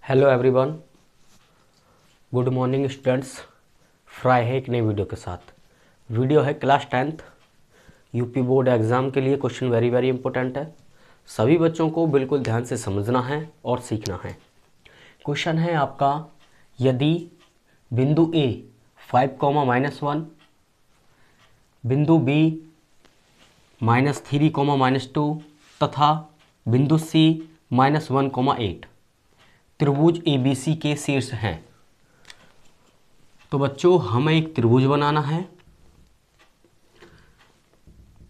Hello everyone, good morning students. Fry है एक नई वीडियो के साथ। वीडियो है class 10th UP board exam के लिए। क्वेश्चन वेरी वेरी इंपॉर्टेंट है, सभी बच्चों को बिल्कुल ध्यान से समझना है और सीखना है। क्वेश्चन है आपका, यदि बिंदु ए 5, बिंदु बी -3, -2 तथा बिंदु सी -1, 8 त्रिभुज ABC के शीर्ष हैं। तो बच्चों हमें एक त्रिभुज बनाना है।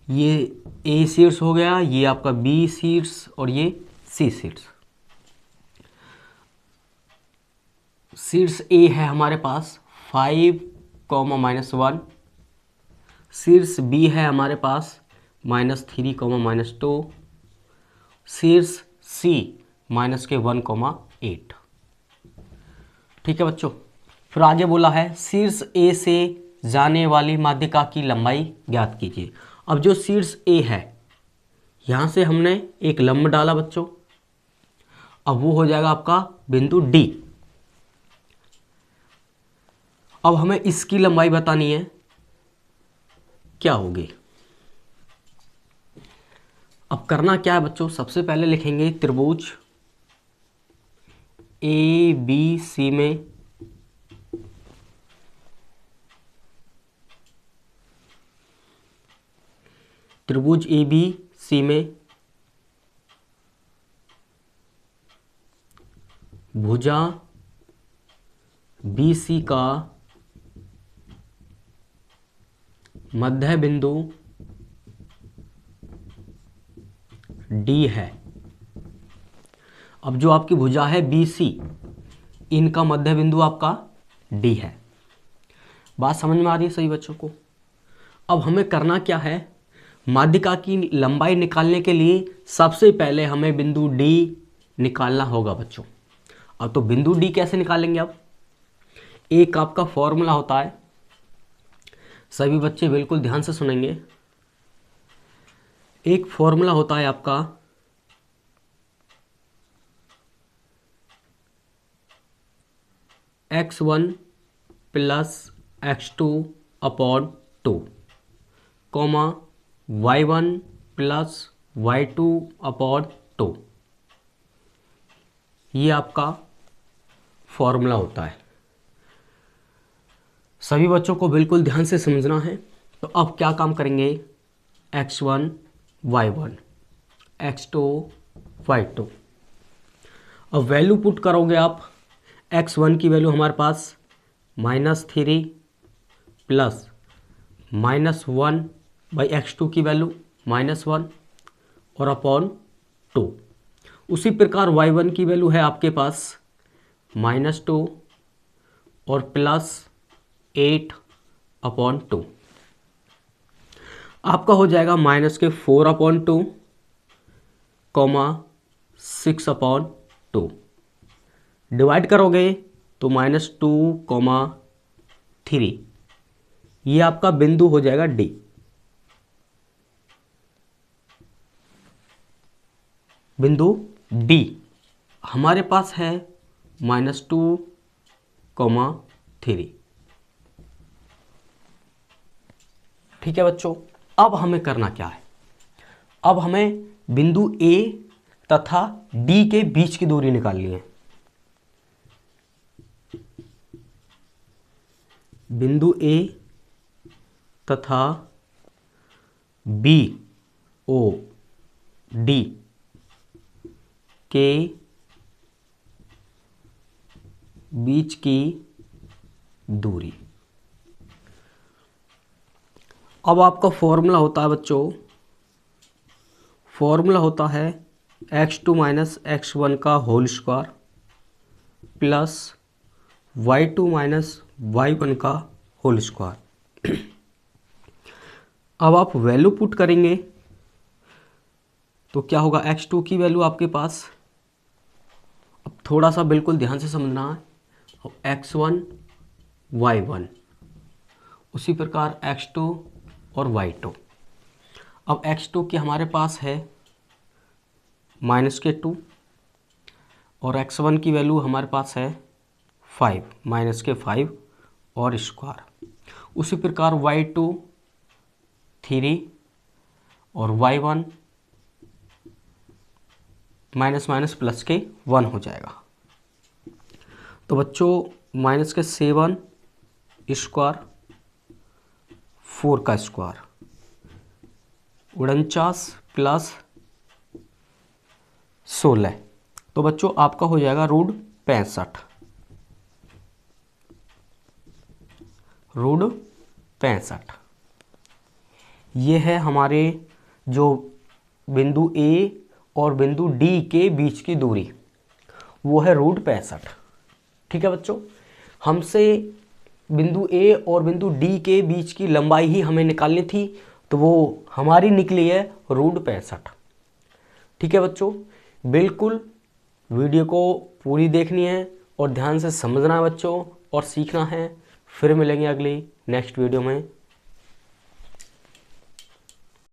ये A शीर्ष हो गया, ये आपका B शीर्ष और ये C शीर्ष। शीर्ष A है हमारे पास 5, -1। शीर्ष B है हमारे पास -3, -2। शीर्ष C -1, 8। ठीक है बच्चों। फिर आगे बोला है शीर्ष A से जाने वाली माध्यिका की लंबाई ज्ञात कीजिए। अब जो शीर्ष A है, यहां से हमने एक लंब डाला बच्चों, अब वो हो जाएगा आपका बिंदु D। अब हमें इसकी लंबाई बतानी है, क्या होगी। अब करना क्या है बच्चों, सबसे पहले लिखेंगे त्रिभुज ABC में भुजा BC का मध्य बिंदु D है। अब जो आपकी भुजा है BC, इनका मध्य बिंदु आपका D है। बात समझ में आ रही है सही बच्चों को। अब हमें करना क्या है, माध्यिका की लंबाई निकालने के लिए सबसे पहले हमें बिंदु D निकालना होगा बच्चों। अब तो बिंदु D कैसे निकालेंगे। अब एक आपका फॉर्मूला होता है, सभी बच्चे बिल्कुल ध्यान से सुनेंगे। एक फॉर्मूला होता है आपका x1 + x2 upon 2, y1 + y2 upon 2। ये आपका फॉर्मूला होता है, सभी बच्चों को बिल्कुल ध्यान से समझना है। तो अब क्या काम करेंगे, x1 y1, x2 y2। अब वैल्यू पुट करोगे आप। x1 की वैल्यू हमारे पास -3 प्लस -1/x2 की वैल्यू -1 और अपॉन 2। उसी प्रकार y1 की वैल्यू है आपके पास -2 और +8 अपॉन 2। आपका हो जाएगा -4/2, 6 अपॉन 2। डिवाइड करोगे तो -2, 3। ये आपका बिंदु हो जाएगा D। बिंदु D हमारे पास है -2, 3। ठीक है बच्चों। अब हमें करना क्या है, अब हमें बिंदु A तथा D के बीच की दूरी निकालनी है। बिंदु A तथा BOD के बीच की दूरी। अब आपका फॉर्मूला होता है बच्चों, फॉर्मूला होता है x2 - x1 का whole square plus y2 - y1 का होल स्क्वायर। अब आप वैल्यू पुट करेंगे तो क्या होगा, x2 की वैल्यू आपके पास, अब थोड़ा सा बिल्कुल ध्यान से समझना है, x1 y1, उसी प्रकार x2 और y2। अब x2 की हमारे पास है -2, और x1 की वैल्यू हमारे पास है 5 माइनस के 5 और स्क्वायर। उसी प्रकार y2 3 और y1 माइनस माइनस प्लस के 1 हो जाएगा। तो बच्चों माइनस के 7 स्क्वायर 4 का स्क्वायर 49 प्लस 16, तो बच्चों आपका हो जाएगा रूट 65। रूट 65 ये है हमारे जो बिंदु ए और बिंदु डी के बीच की दूरी, वो है रूट 65। ठीक है बच्चों, हमसे बिंदु ए और बिंदु डी के बीच की लंबाई ही हमें निकालनी थी, तो वो हमारी निकली है रूट 65। ठीक है बच्चों, बिल्कुल वीडियो को पूरी देखनी है और ध्यान से समझना है बच्चों, और सीखना है। फिर मिलेंगे अगली नेक्स्ट वीडियो में।